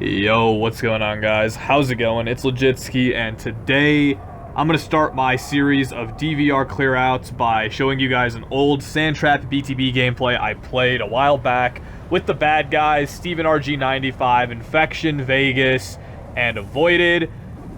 Yo, what's going on, guys? How's it going? It's Legitsky, and today I'm going to start my series of DVR clearouts by showing you guys an old Sandtrap BTB gameplay I played a while back with the bad guys, Steven RG95, Infection, Vegas, and Avoided,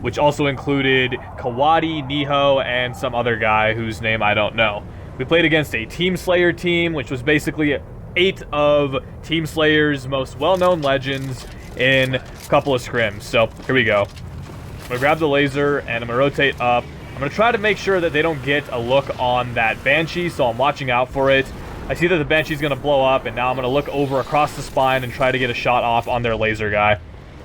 which also included Cuaty, Nijo, and some other guy whose name I don't know. We played against a Team Slayer team, which was basically 8 of Team Slayer's most well-known legends in a couple of scrims. So here we go. I'm gonna grab the laser and I'm gonna rotate up. I'm gonna try to make sure that they don't get a look on that Banshee, so I'm watching out for it. I see that the Banshee's gonna blow up, and now I'm gonna look over across the spine and try to get a shot off on their laser guy.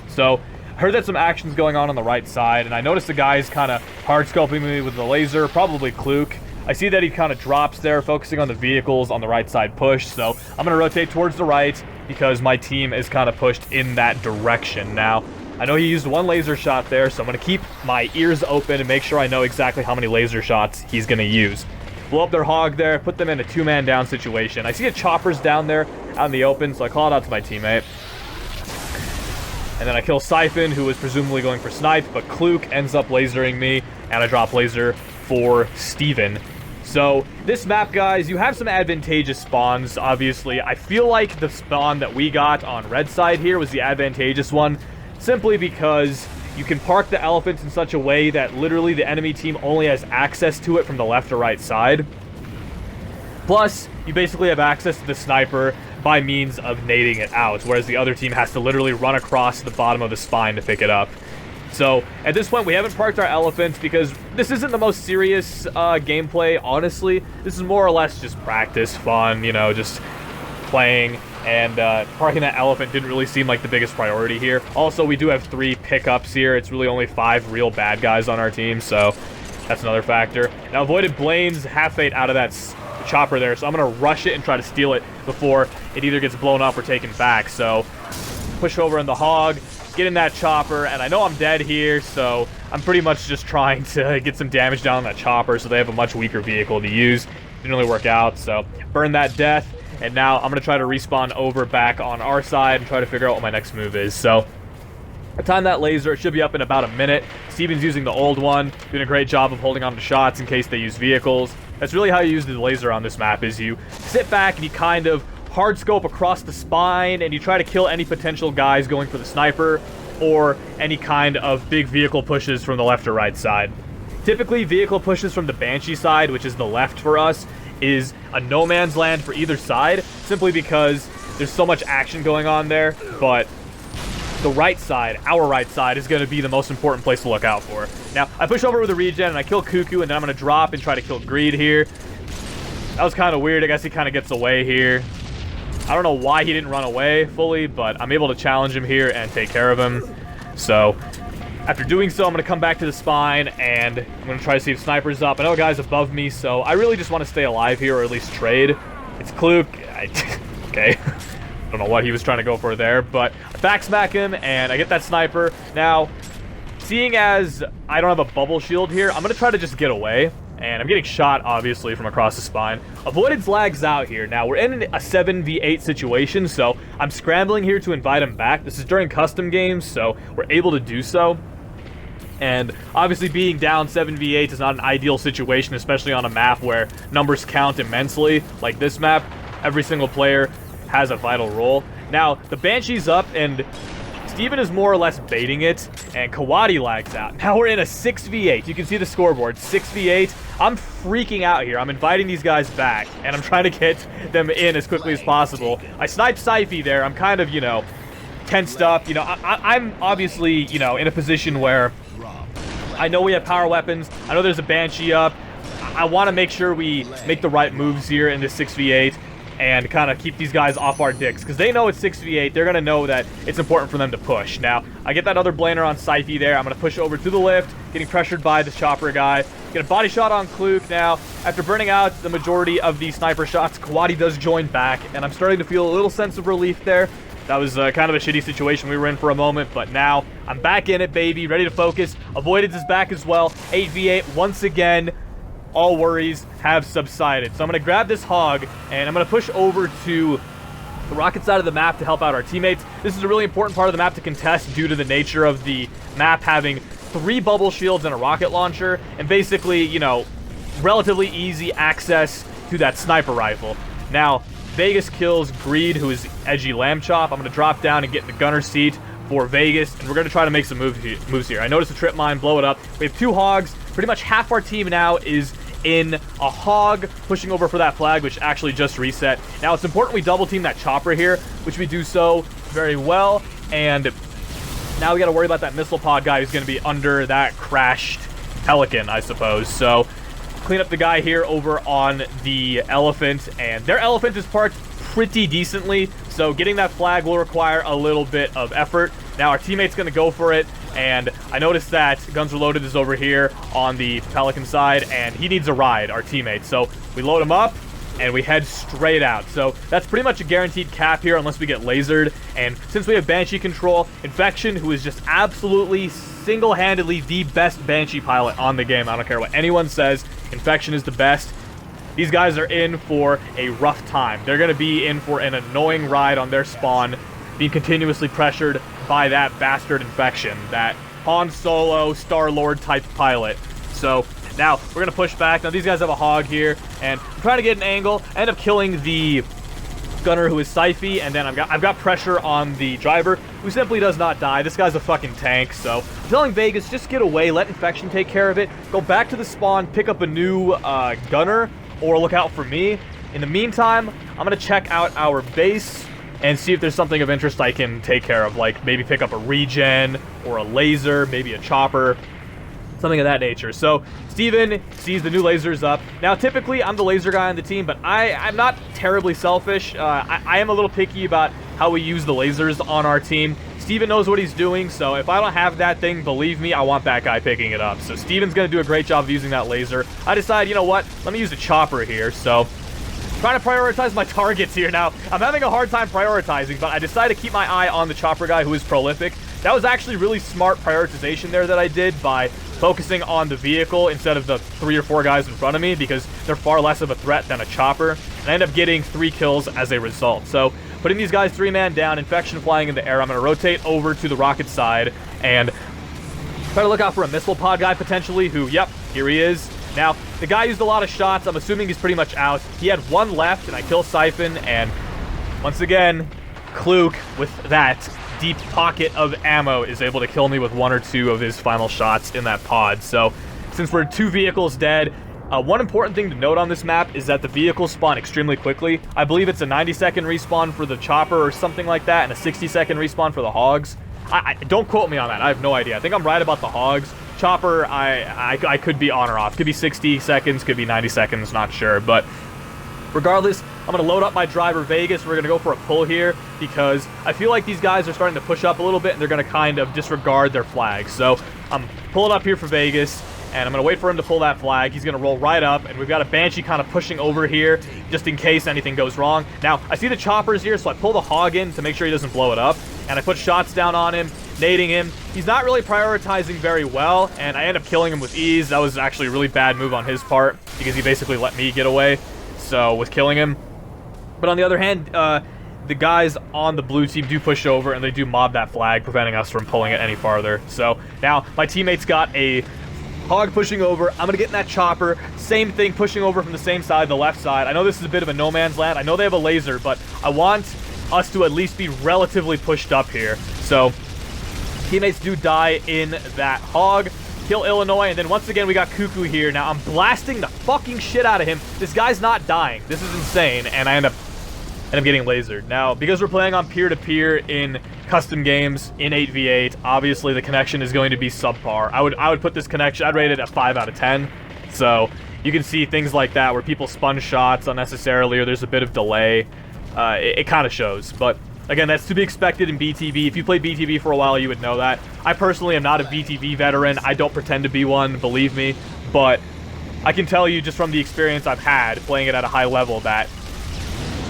So I heard that some action's going on the right side, and I noticed the guy's kind of hard scoping me with the laser, probably Clook. I see that he kind of drops there, focusing on the vehicles on the right side push, so I'm going to rotate towards the right because my team is kind of pushed in that direction. Now, I know he used one laser shot there, so I'm going to keep my ears open and make sure I know exactly how many laser shots he's going to use. Blow up their hog there, put them in a 2-man down situation. I see a chopper's down there out in the open, so I call it out to my teammate. And then I kill sSyphoN, who was presumably going for snipe, but Clook ends up lasering me, and I drop laser for Steven. So, this map, guys, you have some advantageous spawns, obviously. I feel like the spawn that we got on red side here was the advantageous one, simply because you can park the elephants in such a way that literally the enemy team only has access to it from the left or right side. Plus, you basically have access to the sniper by means of nading it out, whereas the other team has to literally run across the bottom of the spine to pick it up. So, at this point, we haven't parked our elephants because this isn't the most serious gameplay, honestly. This is more or less just practice, fun, you know, just playing, and parking that elephant didn't really seem like the biggest priority here. Also, we do have 3 pickups here. It's really only 5 real bad guys on our team, so that's another factor. Now, Avoided Blaine's half-fate out of that chopper there, so I'm going to rush it and try to steal it before it either gets blown up or taken back. So, push over in the hog, get in that chopper, and I know I'm dead here, so I'm pretty much just trying to get some damage down on that chopper so they have a much weaker vehicle to use. Didn't really work out, so burn that death, and now I'm going to try to respawn over back on our side and try to figure out what my next move is. So I time that laser. It should be up in about a minute. Steven's using the old one, doing a great job of holding on to shots in case they use vehicles. That's really how you use the laser on this map, is you sit back and you kind of hard scope across the spine, and you try to kill any potential guys going for the sniper or any kind of big vehicle pushes from the left or right side. Typically, vehicle pushes from the Banshee side, which is the left for us, is a no man's land for either side, simply because there's so much action going on there, but the right side, our right side, is going to be the most important place to look out for. Now, I push over with a regen, and I kill KuKu, and then I'm going to drop and try to kill gGreed here. That was kind of weird. I guess he kind of gets away here. I don't know why he didn't run away fully, but I'm able to challenge him here and take care of him. So, after doing so, I'm going to come back to the spine, and I'm going to try to see if Sniper's up. I know a guy's above me, so I really just want to stay alive here, or at least trade. It's Clook. Okay. I don't know what he was trying to go for there, but I back smack him, and I get that sniper. Now, seeing as I don't have a bubble shield here, I'm going to try to just get away. And I'm getting shot, obviously, from across the spine. Avoided lags out here. Now, we're in a 7v8 situation, so I'm scrambling here to invite him back. This is during custom games, so we're able to do so. And obviously, being down 7v8 is not an ideal situation, especially on a map where numbers count immensely. Like this map, every single player has a vital role. Now, the Banshee's up, and Steven is more or less baiting it, and Cuaty lags out. Now we're in a 6v8. You can see the scoreboard, 6v8. I'm freaking out here. I'm inviting these guys back, and I'm trying to get them in as quickly as possible. I sniped Siphey there. I'm kind of, you know, tensed up. You know, I'm obviously, you know, in a position where I know we have power weapons. I know there's a Banshee up. I want to make sure we make the right moves here in this 6v8. And kind of keep these guys off our dicks, because they know it's 6v8. They're going to know that it's important for them to push. Now, I get that other blaner on Siphey there. I'm going to push over to the lift, getting pressured by the chopper guy. Get a body shot on Clook now. After burning out the majority of the sniper shots, Cuaty does join back, and I'm starting to feel a little sense of relief there. That was kind of a shitty situation we were in for a moment, but now I'm back in it, baby, ready to focus. Avoided is back as well. 8v8 once again. All worries have subsided. So I'm going to grab this hog, and I'm going to push over to the rocket side of the map to help out our teammates. This is a really important part of the map to contest due to the nature of the map having 3 bubble shields and a rocket launcher, and basically, you know, relatively easy access to that sniper rifle. Now, Vegas kills Greed, who is edgy lamb chop. I'm going to drop down and get in the gunner seat for Vegas, and we're going to try to make some moves here. I noticed a trip mine, blow it up. We have 2 hogs. Pretty much half our team now is in a hog, pushing over for that flag, which actually just reset. Now, it's important we double team that chopper here, which we do so very well, and now we got to worry about that missile pod guy who's going to be under that crashed Pelican, I suppose. So, clean up the guy here over on the elephant, and their elephant is parked pretty decently, so getting that flag will require a little bit of effort. Now our teammate's going to go for it, and I noticed that GunsReloaded is over here on the Pelican side, and he needs a ride, our teammate. So we load him up, and we head straight out. So that's pretty much a guaranteed cap here unless we get lasered, and since we have Banshee control, Infection, who is just absolutely single-handedly the best Banshee pilot on the game, I don't care what anyone says, Infection is the best. These guys are in for a rough time. They're going to be in for an annoying ride on their spawn, being continuously pressured by that bastard Infection, that Han Solo, Star-Lord type pilot. So now we're going to push back. Now these guys have a hog here, and I'm trying to get an angle. I end up killing the gunner, who is Siphey, and then I've got pressure on the driver, who simply does not die. This guy's a fucking tank, so I'm telling Vegas, just get away, let Infection take care of it, go back to the spawn, pick up a new gunner, or look out for me. In the meantime, I'm going to check out our base and see if there's something of interest I can take care of, like maybe pick up a regen, or a laser, maybe a chopper, something of that nature. So Steven sees the new lasers up. Now typically I'm the laser guy on the team, but I'm not terribly selfish. I am a little picky about how we use the lasers on our team. Steven knows what he's doing, so if I don't have that thing, believe me, I want that guy picking it up. So Steven's going to do a great job of using that laser. I decide, you know what, let me use a chopper here. So trying to prioritize my targets here now. I'm having a hard time prioritizing, but I decided to keep my eye on the chopper guy who is prolific. That was actually really smart prioritization there that I did by focusing on the vehicle instead of the 3 or 4 guys in front of me, because they're far less of a threat than a chopper. And I end up getting 3 kills as a result. So putting these guys 3-man down, Infection flying in the air, I'm going to rotate over to the rocket side and try to look out for a missile pod guy potentially, who, yep, here he is. Now, the guy used a lot of shots. I'm assuming he's pretty much out. He had 1 left, and I kill sSyphoN, and once again, Clook, with that deep pocket of ammo, is able to kill me with 1 or 2 of his final shots in that pod. So, since we're 2 vehicles dead, one important thing to note on this map is that the vehicles spawn extremely quickly. I believe it's a 90-second respawn for the chopper or something like that, and a 60-second respawn for the hogs. Don't quote me on that. I have no idea. I think I'm right about the hogs. Chopper, I could be on or off. Could be 60 seconds, could be 90 seconds, not sure. But regardless, I'm going to load up my driver Vegas. We're going to go for a pull here because I feel like these guys are starting to push up a little bit, and they're going to kind of disregard their flags. So I'm pulling up here for Vegas, and I'm going to wait for him to pull that flag. He's going to roll right up, and we've got a Banshee kind of pushing over here just in case anything goes wrong. Now, I see the choppers here, so I pull the hog in to make sure he doesn't blow it up, and I put shots down on him, nading him. He's not really prioritizing very well, and I end up killing him with ease. That was actually a really bad move on his part because he basically let me get away, so with killing him. But on the other hand, the guys on the blue team do push over, and they do mob that flag, preventing us from pulling it any farther. So now my teammate's got a hog pushing over. I'm going to get in that chopper. Same thing, pushing over from the same side, the left side. I know this is a bit of a no man's land. I know they have a laser, but I want us to at least be relatively pushed up here. So teammates do die in that hog. Kill Illinois, and then once again we got KuKu here. Now I'm blasting the fucking shit out of him. This guy's not dying. This is insane, and I end up getting lasered. Now, because we're playing on peer-to-peer in custom games in 8v8, obviously the connection is going to be subpar. I would put this connection, I'd rate it a 5 out of 10. So you can see things like that where people spun shots unnecessarily, or there's a bit of delay. It kind of shows, but again, that's to be expected in BTB. If you played BTB for a while, you would know that. I personally am not a BTB veteran. I don't pretend to be one, believe me, but I can tell you just from the experience I've had playing it at a high level that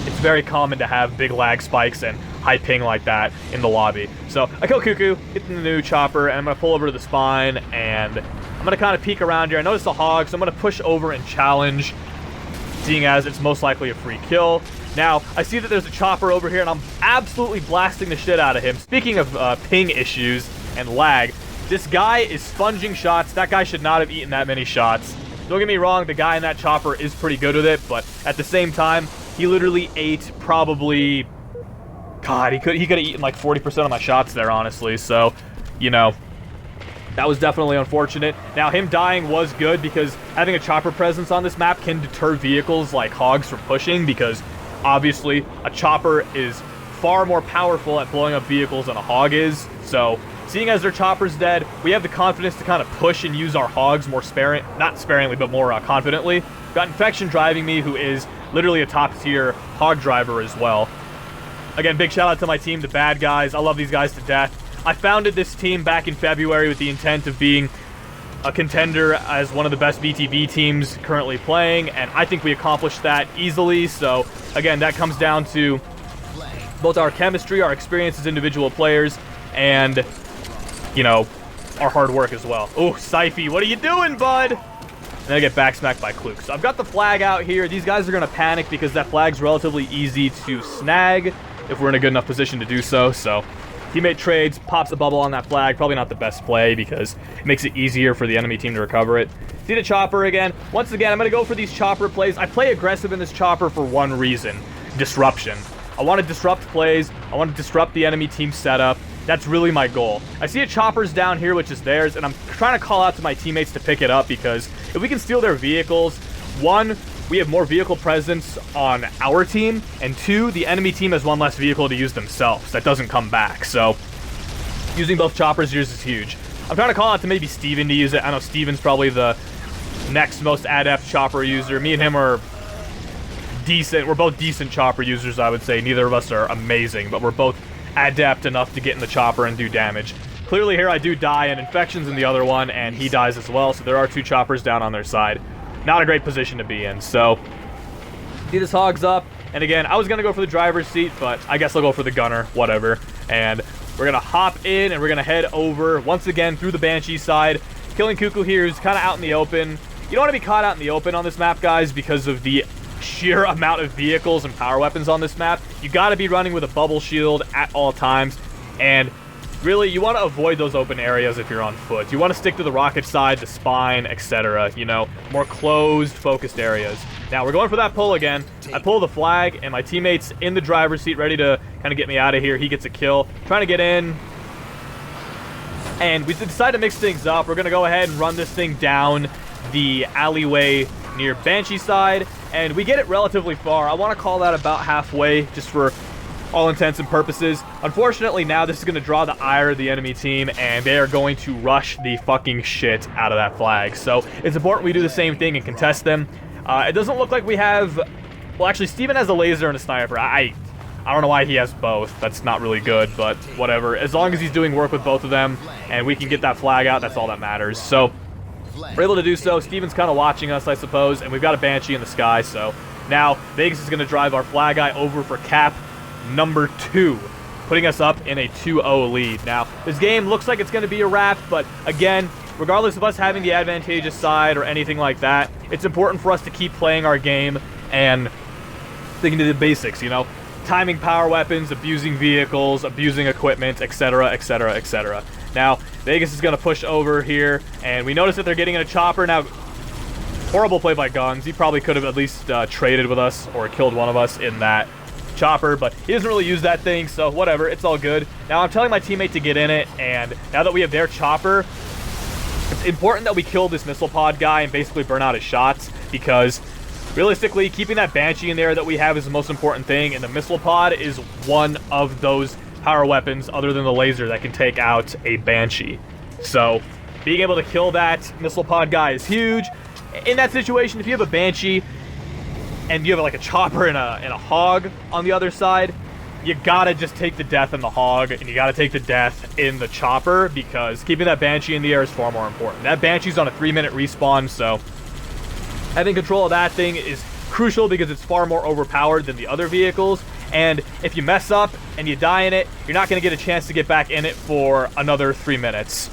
it's very common to have big lag spikes and high ping like that in the lobby. So I kill KuKu, hit the new chopper, and I'm going to pull over to the spine, and I'm going to kind of peek around here. I notice the hog, so I'm going to push over and challenge, seeing as it's most likely a free kill. Now, I see that there's a chopper over here, and I'm absolutely blasting the shit out of him. Speaking of ping issues and lag, this guy is sponging shots. That guy should not have eaten that many shots. Don't get me wrong, the guy in that chopper is pretty good with it, but at the same time, he literally ate probably... God, he could have eaten like 40% of my shots there, honestly, so, you know, that was definitely unfortunate. Now, him dying was good because having a chopper presence on this map can deter vehicles like hogs from pushing, because obviously a chopper is far more powerful at blowing up vehicles than a hog is. So seeing as their chopper's dead, we have the confidence to kind of push and use our hogs more not sparingly, but more confidently. Got Infection driving me, who is literally a top tier hog driver as well. Again, big shout out to my team, the bad guys. I love these guys to death. I founded this team back in February with the intent of being a contender as one of the best BTB teams currently playing, and I think we accomplished that easily. So again, that comes down to both our chemistry, our experience as individual players, and, you know, our hard work as well. Oh, Siphey, what are you doing, bud? And I get backsmacked by Clook. So I've got the flag out here. These guys are going to panic because that flag's relatively easy to snag if we're in a good enough position to do so. So teammate trades, pops a bubble on that flag. Probably not the best play because it makes it easier for the enemy team to recover it. See the chopper again. Once again, I'm going to go for these chopper plays. I play aggressive in this chopper for one reason: disruption. I want to disrupt plays. I want to disrupt the enemy team setup. That's really my goal. I see a chopper's down here, which is theirs, and I'm trying to call out to my teammates to pick it up, because if we can steal their vehicles, one, we have more vehicle presence on our team, and two, the enemy team has one less vehicle to use themselves. That doesn't come back, so using both choppers here is huge. I'm trying to call out to maybe Steven to use it. I know Steven's probably the next most adept chopper user. Me and him are decent. We're both decent chopper users, I would say. Neither of us are amazing, but we're both adept enough to get in the chopper and do damage. Clearly here I do die, and Infection's in the other one, and he dies as well, so there are two choppers down on their side. Not a great position to be in. So see this hog's up, and again, I was gonna go for the driver's seat, but I guess I'll go for the gunner, whatever. And we're gonna hop in, and we're gonna head over once again through the Banshee side, killing KuKu here, who's kind of out in the open. You don't want to be caught out in the open on this map, guys, because of the sheer amount of vehicles and power weapons on this map. You got to be running with a bubble shield at all times, and really, you want to avoid those open areas if you're on foot. You want to stick to the rocket side, the spine, etc. You know, more closed, focused areas. Now, we're going for that pull again. I pull the flag, and my teammate's in the driver's seat, ready to kind of get me out of here. He gets a kill. Trying to get in. And we decide to mix things up. We're going to go ahead and run this thing down the alleyway near Banshee side, and we get it relatively far. I want to call that about halfway, just for all intents and purposes. Unfortunately, now this is going to draw the ire of the enemy team, and they are going to rush the fucking shit out of that flag. So it's important we do the same thing and contest them. It doesn't look like we have... Well, actually, Steven has a laser and a sniper. I don't know why he has both. That's not really good, but whatever. As long as he's doing work with both of them, and we can get that flag out, that's all that matters. So we're able to do so. Steven's kind of watching us, I suppose, and we've got a Banshee in the sky. So now Vegas is going to drive our flag guy over for cap number 2, putting us up in a 2-0 lead. Now, this game looks like it's going to be a wrap, but again, regardless of us having the advantageous side or anything like that, it's important for us to keep playing our game and sticking to the basics, you know? Timing power weapons, abusing vehicles, abusing equipment, etc., etc., etc. Now, Vegas is going to push over here, and we notice that they're getting in a chopper. Now, horrible play by Guns. He probably could have at least traded with us or killed one of us in that chopper, but he doesn't really use that thing, so whatever, it's all good. Now I'm telling my teammate to get in it, and now that we have their chopper, it's important that we kill this missile pod guy and basically burn out his shots, because realistically, keeping that Banshee in there that we have is the most important thing, and the missile pod is one of those power weapons other than the laser that can take out a Banshee. So being able to kill that missile pod guy is huge. In that situation, if you have a Banshee and you have like a chopper and a hog on the other side, you gotta just take the death in the hog, and you gotta take the death in the chopper, because keeping that Banshee in the air is far more important. That Banshee's on a 3-minute respawn, so having control of that thing is crucial because it's far more overpowered than the other vehicles, and if you mess up and you die in it, you're not gonna get a chance to get back in it for another 3 minutes.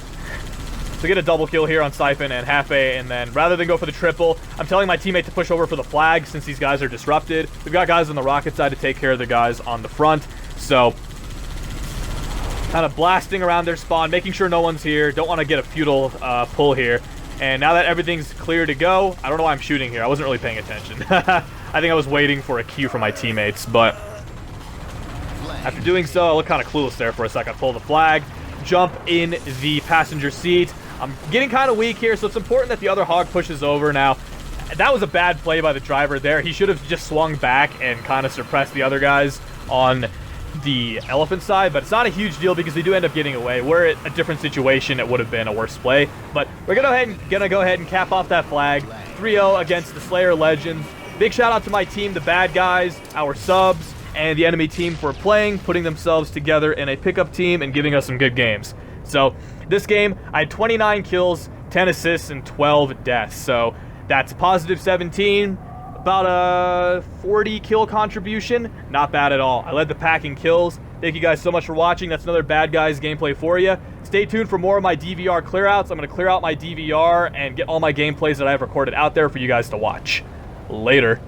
to get a double kill here on sSyphoN and Siphey, and then rather than go for the triple, I'm telling my teammate to push over for the flag since these guys are disrupted. We've got guys on the rocket side to take care of the guys on the front, so kind of blasting around their spawn, making sure no one's here. Don't want to get a futile pull here. And now that everything's clear to go, I don't know why I'm shooting here. I wasn't really paying attention. I think I was waiting for a cue from my teammates, but after doing so, I look kind of clueless there for a second. Pull the flag, jump in the passenger seat. I'm getting kind of weak here, so it's important that the other hog pushes over. Now, that was a bad play by the driver there. He should have just swung back and kind of suppressed the other guys on the elephant side, but it's not a huge deal because they do end up getting away. We're at a different situation, it would have been a worse play, but we're gonna go ahead and cap off that flag. 3-0 against the Slayer Legends. Big shout out to my team, the bad guys, our subs, and the enemy team for putting themselves together in a pickup team and giving us some good games. So this game, I had 29 kills, 10 assists, and 12 deaths, so that's positive 17. About a 40 kill contribution. Not bad at all. I led the pack in kills. Thank you guys so much for watching. That's another Bad Guys gameplay for you. Stay tuned for more of my DVR clearouts. I'm going to clear out my DVR and get all my gameplays that I have recorded out there for you guys to watch. Later.